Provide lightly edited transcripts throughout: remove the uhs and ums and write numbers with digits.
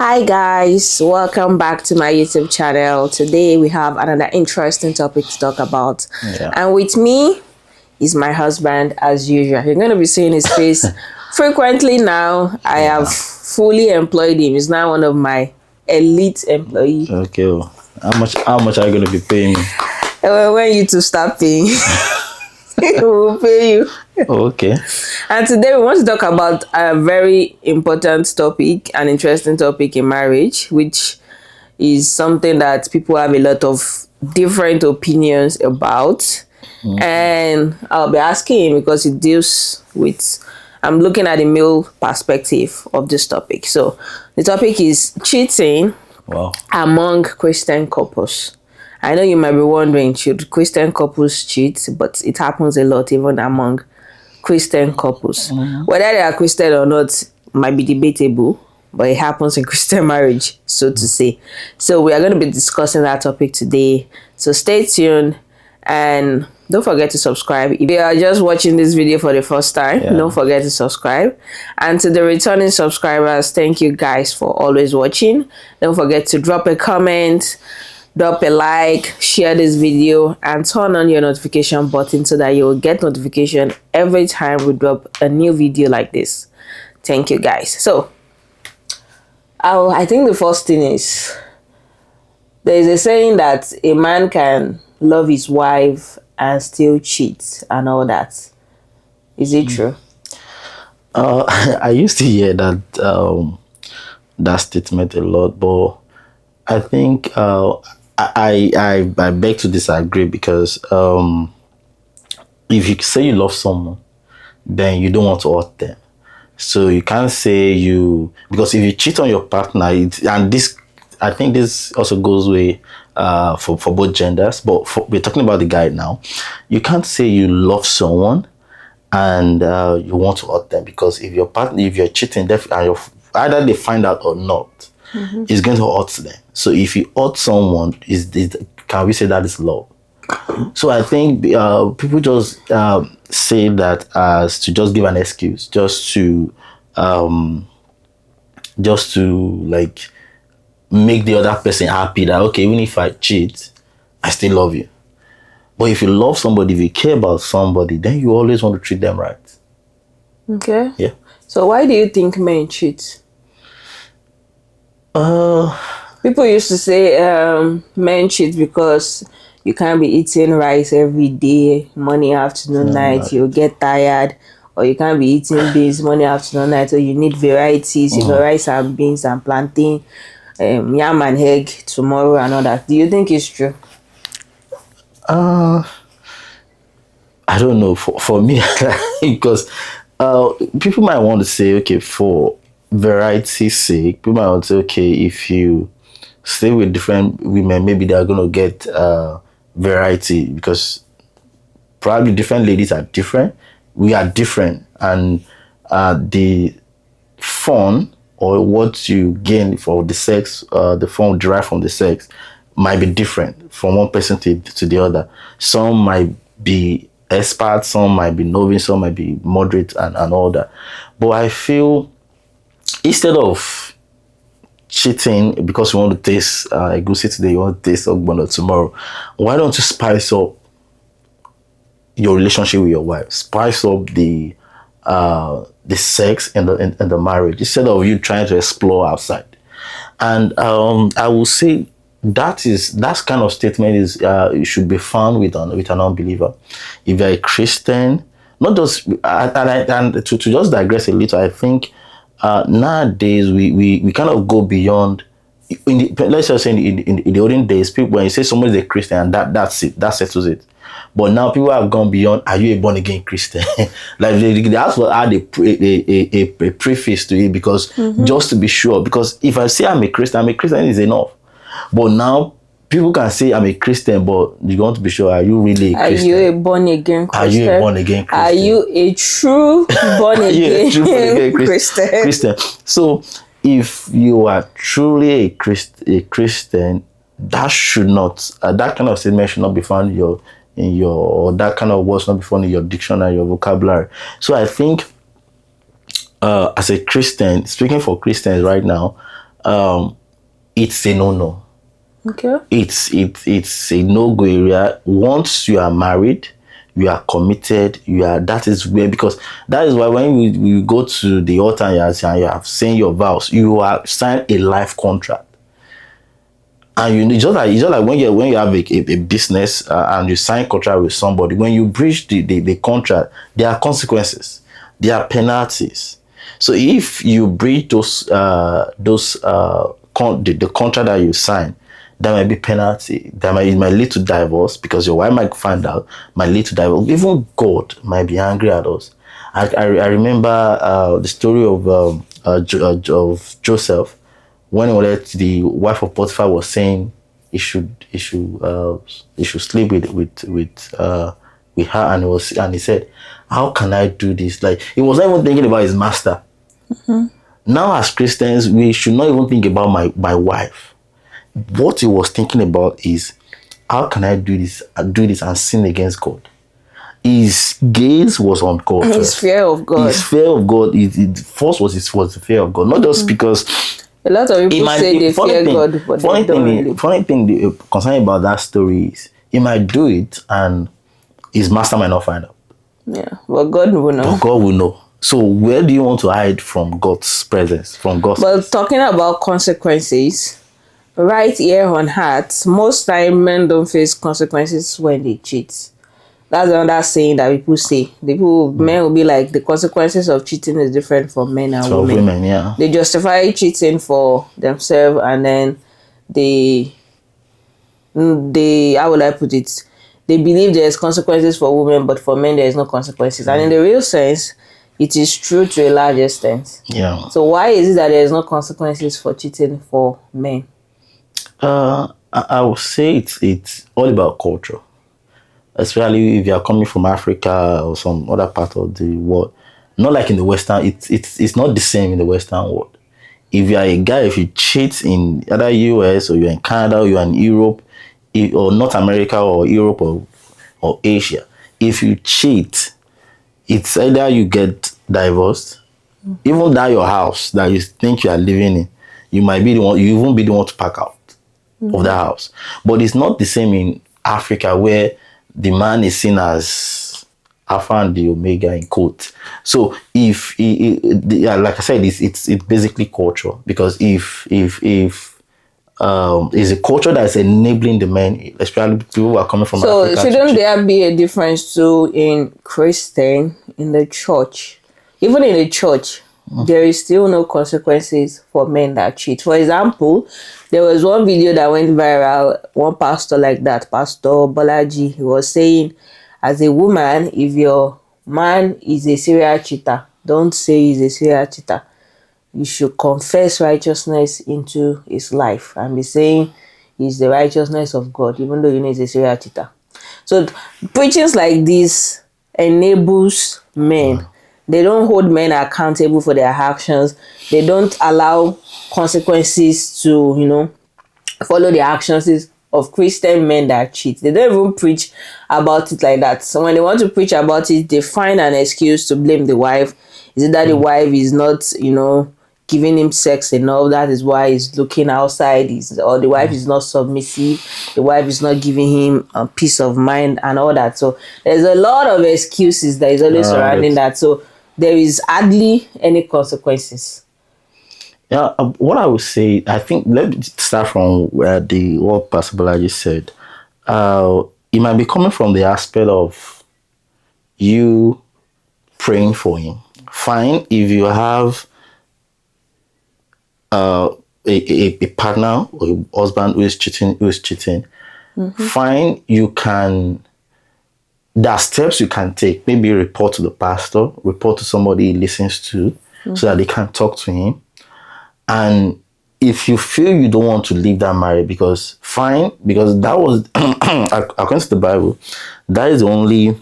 Hi guys, welcome back to my YouTube channel. Today we have another interesting topic to talk about. And with me is my husband as usual. You're going to be seeing his face frequently now. I have fully employed him. He's now one of my elite employees. Okay. Well, how much are you going to be paying me? When you two start paying, we'll pay you. Okay. And today we want to talk about a very important topic, an interesting topic in marriage, which is something that people have a lot of different opinions about. And I'll be asking him because it deals with, I'm looking at the male perspective of this topic. So the topic is cheating among Christian couples. I know you might be wondering, should Christian couples cheat? But it happens a lot even among Christian couples. Whether they are Christian or not might be debatable, but it happens in Christian marriage, so to say. So we are going to be discussing that topic today. So stay tuned and don't forget to subscribe. If you are just watching this video for the first time, don't forget to subscribe. And to the returning subscribers, thank you guys for always watching. Don't forget to drop a comment, drop a like, share this video, and turn on your notification button so that you will get notification every time we drop a new video like this. Thank you guys. So I think the first thing is, there is a saying that a man can love his wife and still cheat and all that. Is it true? I used to hear that that statement a lot, but I think I beg to disagree, because if you say you love someone, then you don't want to hurt them. So you can't say because if you cheat on your partner, and this, I think this also goes way for both genders, but we're talking about the guy now. You can't say you love someone and you want to hurt them, because if you're cheating, and either they find out or not, it's going to hurt them. So if you hurt someone, can we say that is love? So I think people just say that as to just give an excuse, just to like make the other person happy that, okay, even if I cheat, I still love you. But if you love somebody, if you care about somebody, then you always want to treat them right. Okay. Yeah. So why do you think men cheat? People used to say men cheat because you can't be eating rice every day, morning, afternoon, night. You'll get tired. Or you can't be eating beans morning, afternoon, night. So you need varieties. You got rice and beans and plantain, yam and egg tomorrow and all that. Do you think it's true? I don't know. For me, because people might want to say, okay, for variety's sake, people might want to say, okay, if you stay with different women, maybe they're going to get variety, because probably different ladies are different. We are different, and the fun or what you gain for the sex, the fun derived from the sex, might be different from one person to the other. Some might be experts, some might be novice, some might be moderate, and all that. But I feel, instead of cheating because you want to taste egusi today, you want to taste ogbono tomorrow, why don't you spice up your relationship with your wife? Spice up the sex and the marriage, instead of you trying to explore outside. And I will say that kind of statement is it should be found with an unbeliever. If you're a Christian, not just and to just digress a little, I think nowadays we kind of go beyond. Let's just say in the olden days, people, when you say somebody's a Christian, that's it, that settles it. But now people have gone beyond, are you a born again Christian? Like they also add a preface to it, because just to be sure, because if I say I'm a Christian is enough. But now people can say I'm a Christian, but you want to be sure, are you really a Christian? Are you a born again Christian? Are you a born again Christian? Are you a true born again Christian? So if you are truly a Christian, that should not, that kind of statement should not be found or that kind of words not be found in your dictionary, your vocabulary. So I think as a Christian, speaking for Christians right now, it's a no-no. Okay. It's a no-go area. Once you are married, you are committed, that is where, because that is why when you go to the altar and you have saying your vows, you are signing a life contract. And it's just like when you have a business, and you sign contract with somebody. When you breach the contract, there are consequences, there are penalties. So if you breach the contract that you sign, there might be penalty. It might lead to divorce, because your wife might find out, might lead to divorce. Even God might be angry at us. I remember the story of Joseph, when the wife of Potiphar was saying he should sleep with her, and he said, how can I do this? Like, he was not even thinking about his master. Now, as Christians, we should not even think about my wife. What he was thinking about is, how can I do this and sin against God? His gaze was on God. His fear of God. His fear of God. First was the fear of God, not just because. A lot of people say they fear God, but they don't really. Funny thing concerning about that story is, he might do it and his master might not find out. Yeah, but God will know. But God will know. So where do you want to hide from God's presence, from God's? But talking about consequences, right here on Heart, most time men don't face consequences when they cheat. That's another saying that people say. Men will be like, the consequences of cheating is different for men and women. Women, yeah. They justify cheating for themselves, and then they how will I put it? They believe there's consequences for women, but for men there is no consequences. And in the real sense, it is true to a large extent. Yeah. So why is it that there is no consequences for cheating for men? I would say it's all about culture. Especially if you are coming from Africa or some other part of the world. Not like in the Western, it's not the same in the Western world. If you are a guy, if you cheat in either US, or you're in Canada, or you're in Europe, or North America, or Europe, or Asia, if you cheat, it's either you get divorced, even that your house that you think you are living in, you might be the one, you won't be the one to pack out of that house. But it's not the same in Africa, where the man is seen as Alpha and the Omega in quote. So like I said, it's basically culture, because if it's a culture that's enabling the men, especially people who are coming from Africa. So shouldn't there be a difference too in Christian, in the church? Even in the church, there is still no consequences for men that cheat. For example, there was one video that went viral. One pastor like that, Pastor Bolaji, he was saying, as a woman, if your man is a serial cheater, don't say he's a serial cheater. You should confess righteousness into his life and be saying he's the righteousness of God, even though you know he's a serial cheater. So preachings like this enables men. They don't hold men accountable for their actions. They don't allow consequences to, follow the actions of Christian men that cheat. They don't even preach about it like that. So when they want to preach about it, they find an excuse to blame the wife. Is it that the wife is not, giving him sex enough? That is why he's looking outside. Or the wife is not submissive. The wife is not giving him a peace of mind and all that. So there's a lot of excuses that is always surrounding that. So there is hardly any consequences. Yeah, what I would say, I think, let me start from what Pastor Bolaji said. It might be coming from the aspect of you praying for him. Fine, if you have a partner or a husband who is cheating, fine, you can. There are steps you can take. Maybe report to the pastor, report to somebody he listens to, so that they can talk to him. And if you feel you don't want to leave that marriage, because that was, according to the Bible, that is the only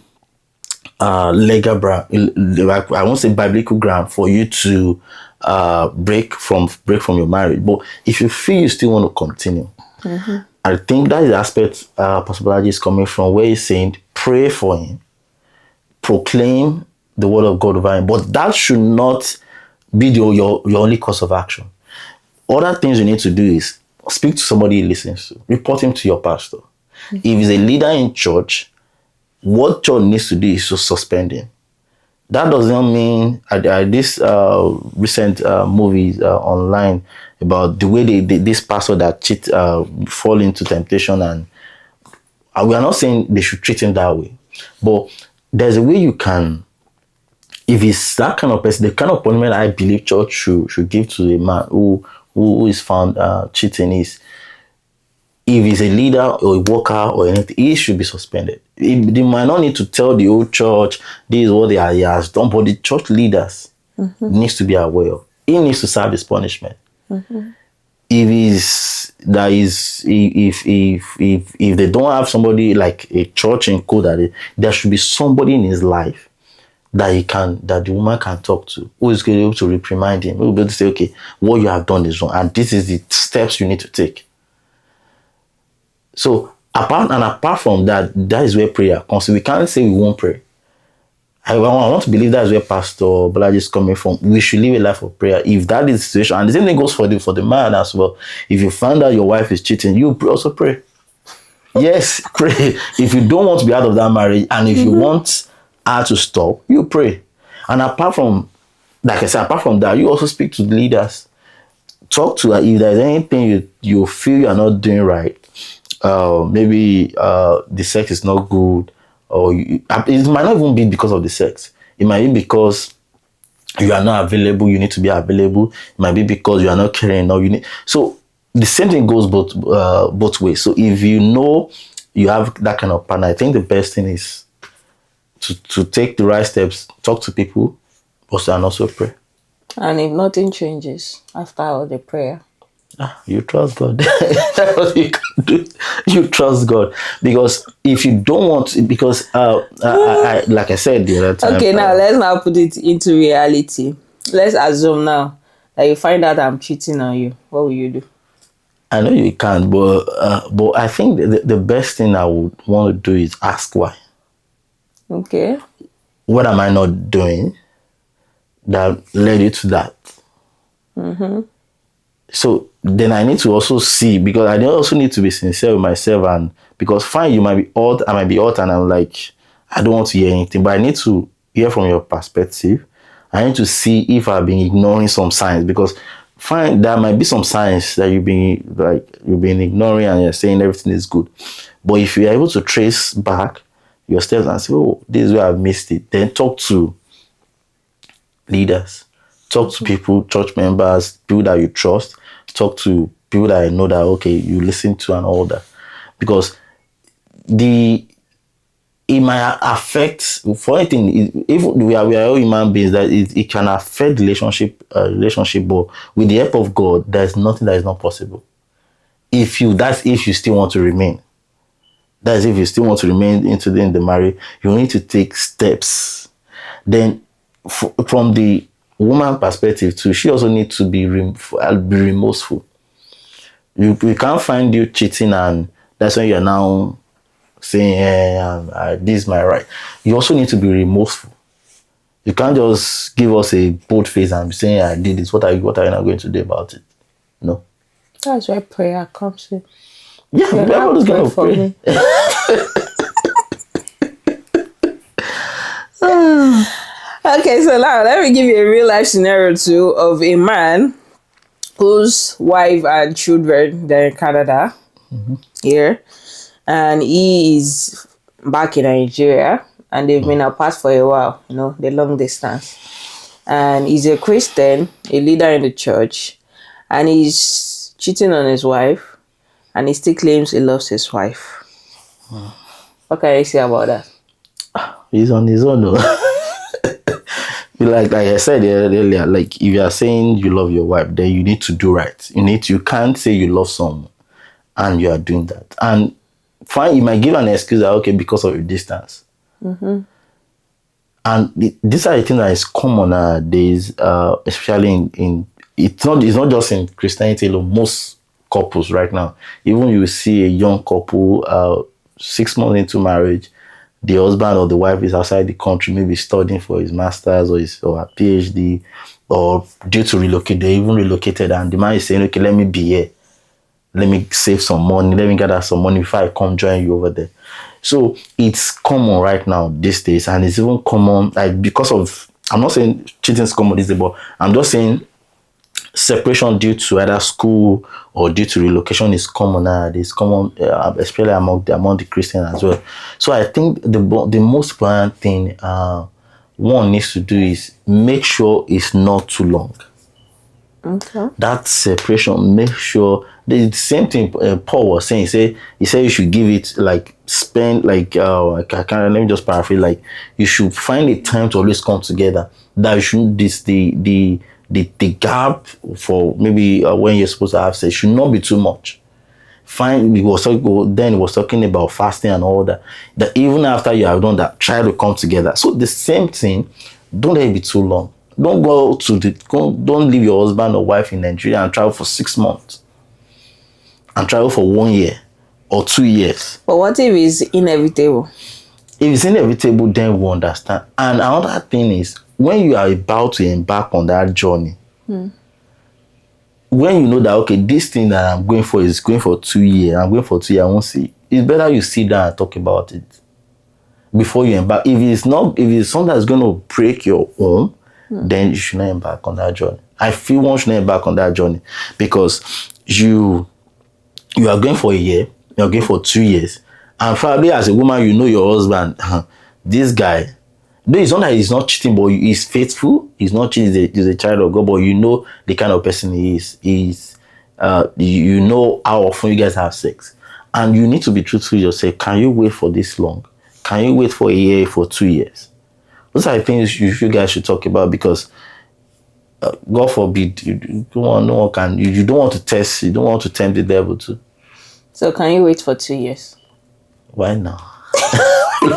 legal ground, I won't say biblical ground, for you to break from your marriage. But if you feel you still want to continue, I think that is the aspect Pastor Bolaji is coming from, where he's saying pray for him, proclaim the word of God over him. But that should not be your only course of action. Other things you need to do is speak to somebody he listens to. Report him to your pastor. If he's a leader in church, what church needs to do is to suspend him. That does not mean this recent movies online about the way this pastor that cheat fall into temptation, and we are not saying they should treat him that way, but there's a way you can. If it's that kind of person, the kind of punishment I believe church should give to a man who is found cheating is, if he's a leader or a worker or anything, he should be suspended. They might not need to tell the whole church this is what he has done, but the church leaders needs to be aware of. He needs to serve his punishment. If they don't have somebody like a church in code, there should be somebody in his life that the woman can talk to, who is going to be able to reprimand him, who will be able to say, okay, what you have done is wrong, and this is the steps you need to take. So apart from that, that is where prayer comes. We can't say we won't pray. I want to believe that is where Pastor Balaji is coming from. We should live a life of prayer. If that is the situation, and the same thing goes for the man as well. If you find out your wife is cheating, you also pray. Yes, pray. If you don't want to be out of that marriage, and if you want her to stop, you pray. And apart from, like I said, apart from that, you also speak to the leaders. Talk to her if there's anything you feel you're not doing right. Maybe the sex is not good, or it might not even be because of the sex. It might be because you are not available. You need to be available. It might be because you are not caring enough. So the same thing goes both ways. So if you know you have that kind of partner, I think the best thing is to take the right steps, talk to people, and also pray. And if nothing changes after all the prayer, you trust God. That's what you can do. You trust God, because if you don't want, because I like I said the other time. Okay, now let's now put it into reality. Let's assume now that you find out I'm cheating on you. What will you do? I know you can't, but I think the best thing I would want to do is ask why. Okay. What am I not doing that led you to that? So then I need to also see, because I also need to be sincere with myself, and because fine, you might be odd, I might be odd, and I'm like, I don't want to hear anything, but I need to hear from your perspective. I need to see if I've been ignoring some signs, because fine, there might be some signs that you've been ignoring and you're saying everything is good. But if you're able to trace back your steps and say, oh, this is where I've missed it, then talk to leaders. Talk to people, church members, people that you trust. Talk to people that I know that, okay, you listen to and all that. Because it might affect, for anything, if we are all human beings, that it can affect the relationship, but with the help of God, there's nothing that is not possible. That's if you still want to remain. That's if you still want to remain into the marriage, you need to take steps. Then from the woman perspective too, she also needs to be remorseful. We can't find you cheating, and that's when you're now saying, this is my right. You also need to be remorseful. You can't just give us a bold face and be saying, I did this. What are you not going to do about it? No. That's where prayer comes in. Yeah, everyone's going to pray. Okay, so now let me give you a real life scenario too of a man whose wife and children, they're in Canada here, and he is back in Nigeria, and they've been apart for a while, the long distance. And he's a Christian, a leader in the church, and he's cheating on his wife, and he still claims he loves his wife. What can you say about that? He's on his own though. Like I said earlier, like if you are saying you love your wife, then you need to do right. You can't say you love someone and you are doing that. And fine, you might give an excuse that, okay, because of your distance. And these are the things that is common nowadays, especially in it's not just in Christianity alone. Most couples right now, even you see a young couple 6 months into marriage, the husband or the wife is outside the country, maybe studying for his master's or a PhD, or due to relocate, they even relocated, and the man is saying, okay, let me be here. Let me save some money. Let me gather some money before I come join you over there. So it's common right now these days, and it's even common like because of. I'm not saying cheating is common these days, but I'm just saying separation due to either school or due to relocation is common nowadays. Common, especially among the Christians as well. So I think the most important thing one needs to do is make sure it's not too long. Okay. That separation, make sure the same thing Paul was saying. He said you should give it like spend like I can't, let me just paraphrase, like you should find a time to always come together. That you should the gap for maybe when you're supposed to have sex should not be too much. Then he was talking about fasting and all that. That even after you have done that, try to come together. So the same thing, don't let it be too long. Don't leave your husband or wife in Nigeria and travel for 6 months. And travel for 1 year or 2 years. But what if it's inevitable? If it's inevitable, then we understand. And another thing is, when you are about to embark on that journey, when you know that, okay, this thing that I'm going for is going for 2 years, I won't see. It's better you sit down and talk about it before you embark. If it's something that's going to break your home, then you should not embark on that journey. I feel one should not embark on that journey because you are going for a year, you're going for 2 years, and probably as a woman, you know your husband, this guy, though it's not that he's not cheating, but he's faithful, he's not cheating, he's a child of God, but you know the kind of person he is. You know how often you guys have sex, and you need to be truthful to yourself. Can you wait for this long? Can you wait for a year, for 2 years? Those are the things you guys should talk about, because God forbid, you don't want to test, you don't want to tempt the devil too. So can you wait for 2 years? Why now?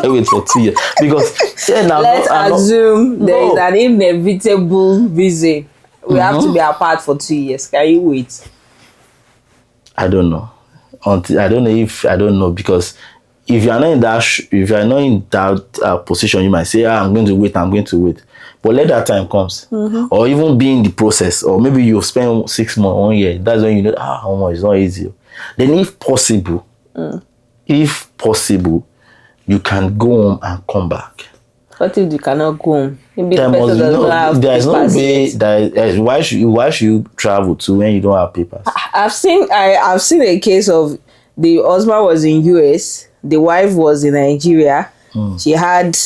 Wait for 2 years because let's assume there is an inevitable reason we have to be apart for 2 years. Can you wait? I don't know. I don't know because if you are not in that position, you might say, I'm going to wait. But let that time comes, or even be in the process, or maybe you've spent 6 months, 1 year. That's when you know, it's not easy. Then, if possible, you can go home and come back. What if you cannot go home? Maybe there's no way. Why should you travel to when you don't have papers? I've seen a case of the husband was in US, the wife was in Nigeria. She had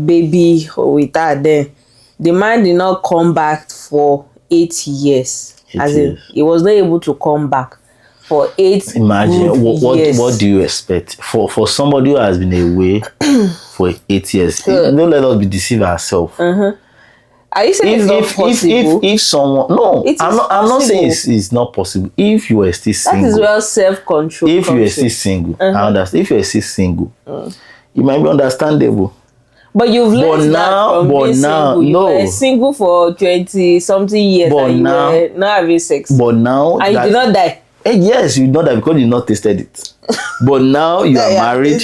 baby with her then. The man did not come back for 8 years. He was not able to come back for 8 Imagine years. What do you expect for somebody who has been away for 8 years? Don't let us be deceived ourselves. Are you saying it's not possible? If someone I'm not saying it's not possible. If you are still single, that is where self-control. If you are still single, I understand. If you are still single, it might be understandable. But you've learned that from being single. You were single for 20-something years, and you were not having sex. But now, and you did not die. Yes, you know that because you not tasted it. But now you are married.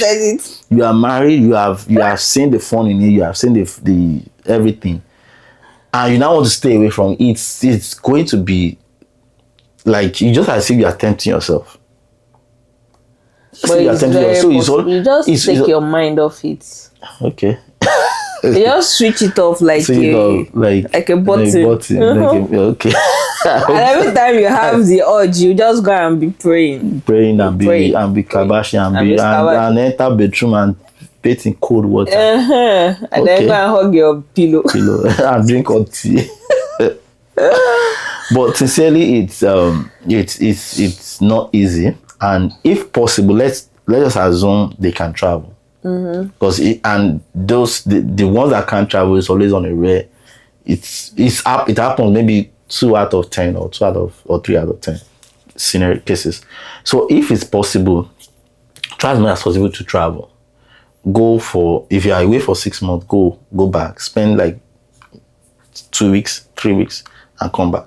You are married. You have seen the fun in it. You have seen the everything, and you now want to stay away from it. It's going to be like you just as if you are tempting yourself. But you just take your mind off it. Okay. You just switch it off like a button. Okay. And every time you have the urge, you just go and be praying. And be kabashing and enter bedroom and bathe in cold water. And then go and hug your pillow. And drink hot tea. But sincerely, it's not easy. And if possible, let us assume they can travel. Because the ones that can't travel is always on a rare. It happens maybe 2 out of 10 or 3 out of 10 scenario cases. So if it's possible, try as much as possible to travel. If you are away for 6 months, go back. Spend like 2 weeks, 3 weeks, and come back.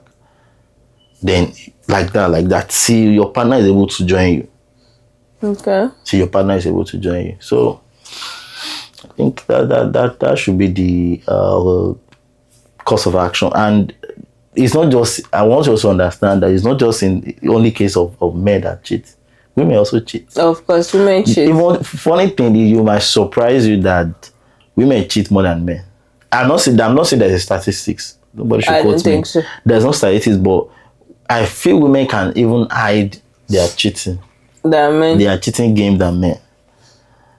Then like that. See your partner is able to join you. Okay. See your partner is able to join you. So I think that should be the course of action. And it's not just, I want you also understand that it's not just in the only case of men that cheat. Women also cheat. Of course, women cheat. Even funny thing is, you might surprise you that women cheat more than men. I'm not saying there's statistics. Nobody should I quote don't think me. so. There's no statistics, but I feel women can even hide their cheating. Men. They are cheating game than men.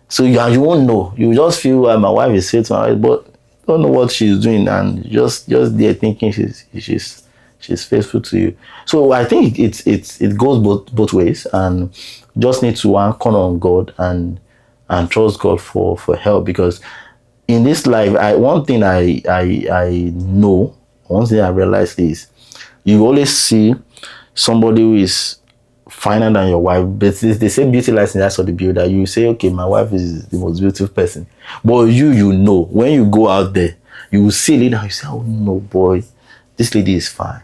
So you won't know. You just feel my wife is faithful, but don't know what she's doing, and just there thinking she's faithful to you. So I think it goes both ways, and just need to anchor on God and trust God for help, because in this life, one thing I know, one thing I realized is you always see somebody who is finer than your wife, but they say beauty lies in the eyes of the beholder. You say, okay, my wife is the most beautiful person, but you know, when you go out there, you will see a lady and you say, oh no, boy, this lady is fine.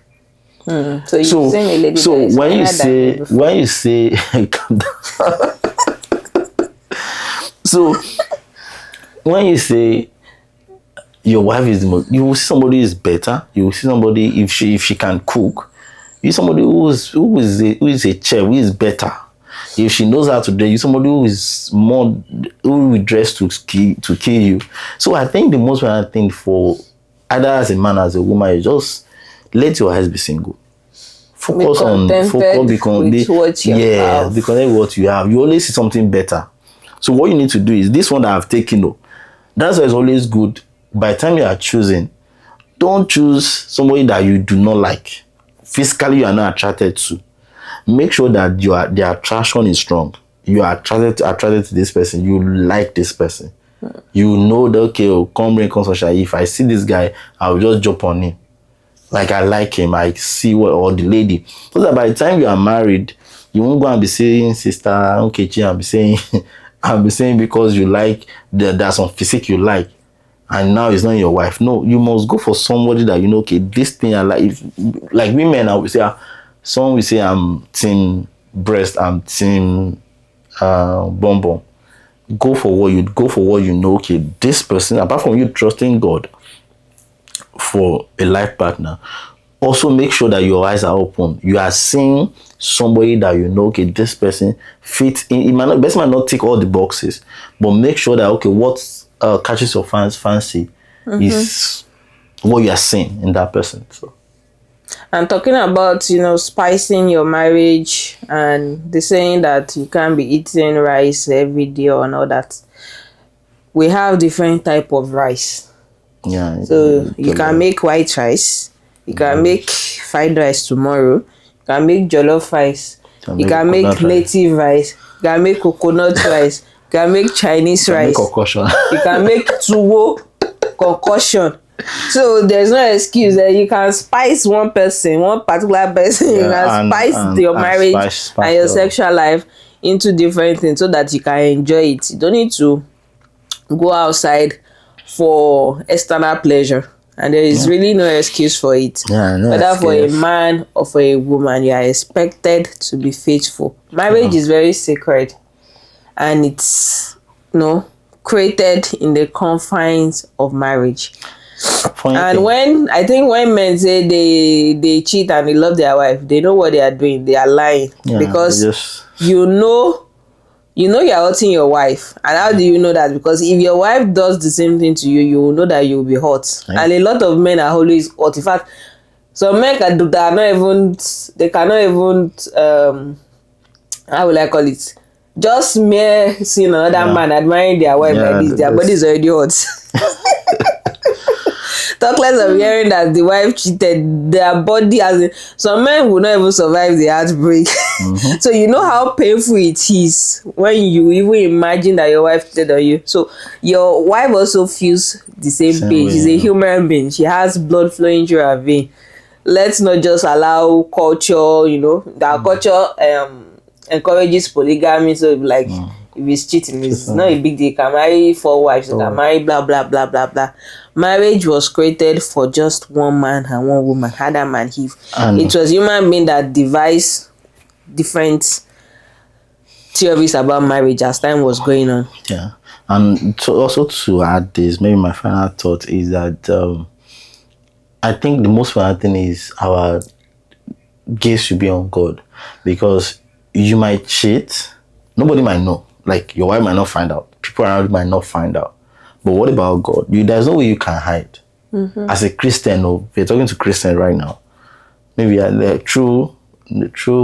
So you've seen a lady. So when you say calm down. So when you say your wife is the most, you will see somebody is better. You will see somebody, if she can cook, you somebody who is a chef, who is better. If she knows how to dress, you somebody who is more, who will dress to kill you. So I think the most important thing for either as a man or as a woman is just let your eyes be single. Focus on with what you have. Be content with what you have. You always see something better. So what you need to do is this one that I've taken. That's why it's always good. By the time you are choosing, don't choose somebody that you do not like. Physically, you are not attracted to. Make sure that the attraction is strong. You are attracted to this person. You like this person. You know that, okay, come rain, come sunshine. If I see this guy, I'll just jump on him. Like, I like him. I see or the lady. So that by the time you are married, you won't go and be saying, sister, okay, I'll be saying because you like, there's some physique you like, and now it's not your wife. No, you must go for somebody that you know, okay, this thing I like. Like women, I would say, some will say I'm team breast, I'm team bum bum. Go for what you know. Okay, this person, apart from you trusting God for a life partner, also make sure that your eyes are open. You are seeing somebody that you know, okay, this person fits in. It might not tick all the boxes, but make sure that, okay, what catches your fancy is what you are seeing in that person. So, and talking about, spicing your marriage, and the saying that you can't be eating rice every day and all that. We have different type of rice. Yeah. So you can make white rice. You can make fried rice tomorrow. You can make jollof rice. You can make native rice. You can make coconut rice. You can make Chinese rice. You can make tuwo concoction. So there's no excuse that you can spice one particular person. You can spice your marriage and your sexual life into different things so that you can enjoy it. You don't need to go outside for external pleasure. And there is really no excuse for it. Whether for a man or for a woman, you are expected to be faithful. Marriage is very sacred, and it's created in the confines of marriage. When men say they cheat and they love their wife, they know what they are doing. They are lying, because you are hurting your wife. And how do you know that? Because if your wife does the same thing to you, you will know that you will be hurt. And a lot of men are always hurt. In fact, some men cannot even how will I call it? Just mere seeing another man admiring their wife like this, their body is already hot. Talk less of hearing that the wife cheated, their body some men will not even survive the heartbreak. So you know how painful it is when you even imagine that your wife cheated on you. So your wife also feels the same pain. She's a human being. She has blood flowing through her vein. Let's not just allow culture, that culture encourages polygamy. So like if it's cheating, it's not a big deal. You can marry 4 wives, you can marry blah blah blah blah blah. Marriage was created for just one man and one woman, Adam and Eve. It was human being that devised different theories about marriage as time was going on. Yeah. And to also to add this, maybe my final thought is that I think the most important thing is our gaze should be on God, because you might cheat, nobody might know. Like your wife might not find out, people around you might not find out. But what about God? There's no way you can hide. As a Christian, or we're talking to Christian right now. Maybe the true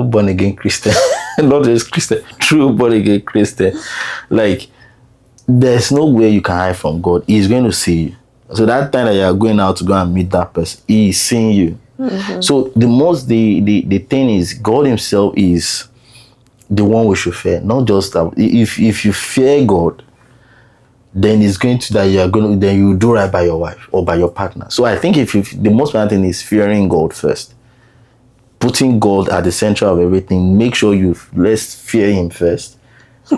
born again Christian, not just Christian, true born again Christian. Like there's no way you can hide from God. He's going to see you. So that time that you're going out to go and meet that person, he is seeing you. So the thing is, God himself is the one we should fear, not just that. If you fear God, then it's going to that then you do right by your wife or by your partner. So I think if the most important thing is fearing God first, putting God at the center of everything. Make sure let's fear him first.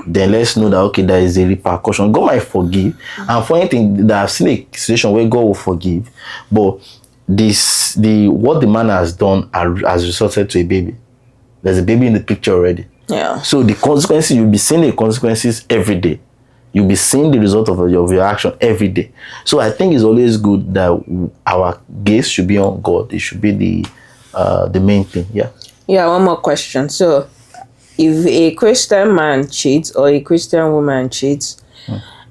Then let's know that okay, there is a repercussion. God might forgive, and for anything that I've seen a situation where God will forgive, but what the man has done has resulted to a baby. There's a baby in the picture already. Yeah. So the consequences, you'll be seeing the consequences every day. You'll be seeing the result of your action every day. So I think it's always good that our gaze should be on God. It should be the main thing. Yeah. Yeah, one more question. So if a Christian man cheats or a Christian woman cheats,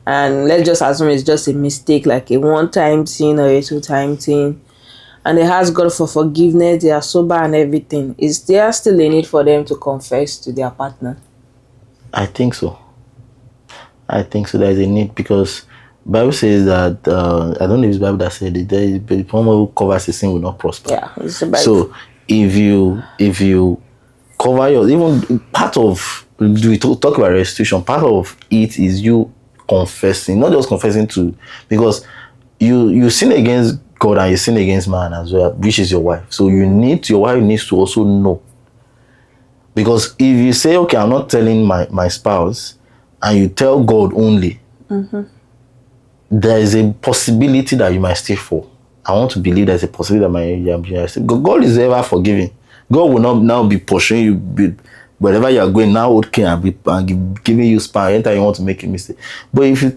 and let's just assume it's just a mistake, like a one-time thing or a two-time thing, and they ask God for forgiveness, they are sober and everything, is there still a need for them to confess to their partner? I think so. There's a need, because Bible says that I don't know if it's Bible that said it. The one who covers his sin will not prosper. Yeah, it's the Bible. So if you cover even part of, we talk about restitution, part of it is you confessing, not just confessing to, because you sin against God and you sin against man as well, which is your wife. So your wife needs to also know. Because if you say, okay, I'm not telling my spouse, and you tell God only, there is a possibility that you might still fall. I want to believe there's a possibility that you might still. God is ever forgiving. God will not now be pursuing you wherever you are going. Now, okay, and giving you span anytime you want to make a mistake. But if you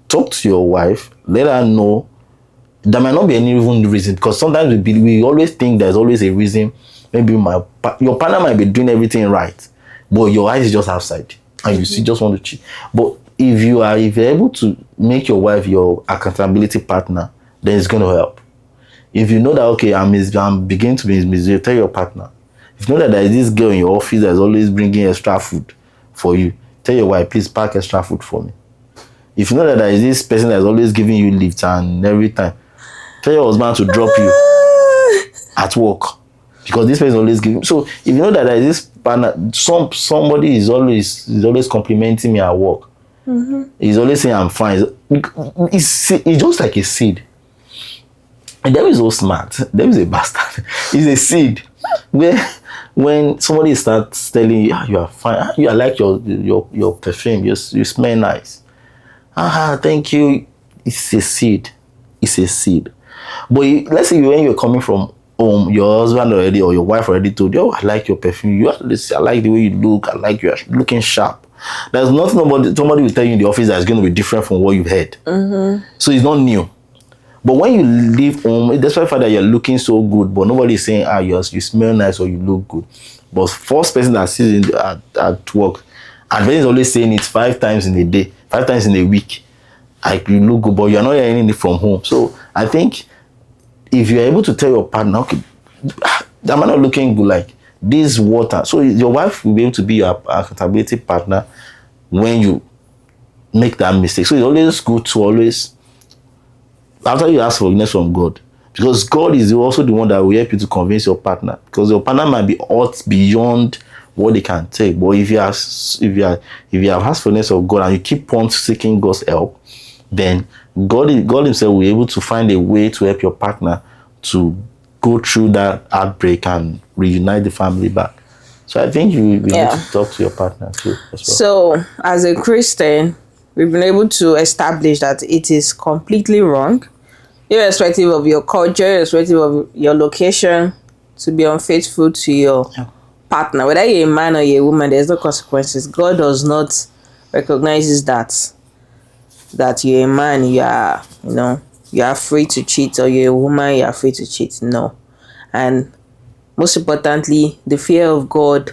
talk to your wife, let her know. There might not be any even reason, because sometimes we always think there's always a reason. Maybe your partner might be doing everything right, but your eyes is just outside, and you see just want to cheat. But if you're able to make your wife your accountability partner, then it's going to help. If you know that okay, I'm beginning to be miserable, tell your partner. If you know that there is this girl in your office that's always bringing extra food for you, tell your wife, please pack extra food for me. If you know that there is this person that's always giving you lifts and every time, tell your husband to drop you at work, because this person is always giving. So if you know that there is this partner, somebody is always complimenting me at work. He's always saying I'm fine. It's just like a seed. And devil is so smart. Devil is a bastard. It's a seed where when somebody starts telling you, you are fine, you are like your perfume, you smell nice. Thank you. It's a seed. It's a seed. But let's say when you're coming from home, your husband already or your wife already told you, oh, I like your perfume. I like the way you look. I like you are looking sharp. There's nothing somebody will tell you in the office that's going to be different from what you've heard. So it's not new. But when you leave home, despite the fact that you're looking so good, but nobody is saying, you smell nice or you look good. But first person that sees it at work, and then is always saying it 5 times in a day, 5 times in a week. Like you look good, but you're not hearing it from home. So I think if you're able to tell your partner, okay, am I not looking good? Like this water. So your wife will be able to be your accountability partner when you make that mistake. So it's always good to always, after you ask forgiveness from God, because God is also the one that will help you to convince your partner, because your partner might be out beyond what they can take. But if you have asked forgiveness of God and you keep on seeking God's help, then God himself will be able to find a way to help your partner to go through that heartbreak and reunite the family back. So I think you need to talk to your partner too as well. So as a Christian, we've been able to establish that it is completely wrong, irrespective of your culture, irrespective of your location, to be unfaithful to your partner. Whether you're a man or you're a woman, there's no consequences. God does not recognize that. that you're a man, you are free to cheat, or you're a woman, you are free to cheat. No. And most importantly, the fear of God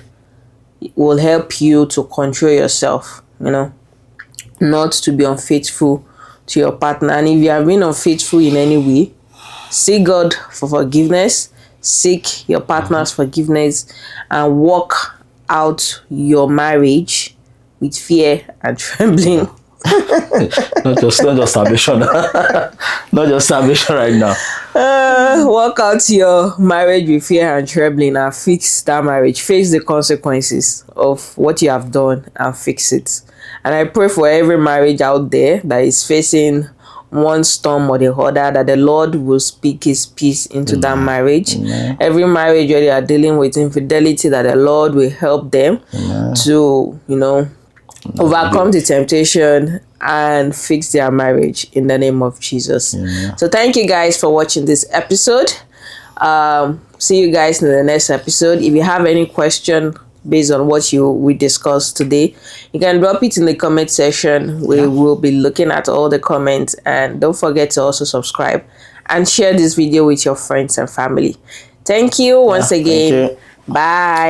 will help you to control yourself, not to be unfaithful to your partner. And if you have been unfaithful in any way, seek God for forgiveness, seek your partner's forgiveness, and walk out your marriage with fear and trembling. not just salvation. Not just salvation right now. Work out your marriage with fear and trembling, and fix that marriage. Face the consequences of what you have done and fix it. And I pray for every marriage out there that is facing one storm or the other, that the Lord will speak his peace into that marriage. Amen. Every marriage where they are dealing with infidelity, that the Lord will help them to, overcome the temptation and fix their marriage in the name of Jesus. So thank you guys for watching this episode. See you guys in the next episode. If you have any question based on what we discussed today, you can drop it in the comment section. We will be looking at all the comments, and don't forget to also subscribe and share this video with your friends and family. Thank you once again. Thank you. Bye.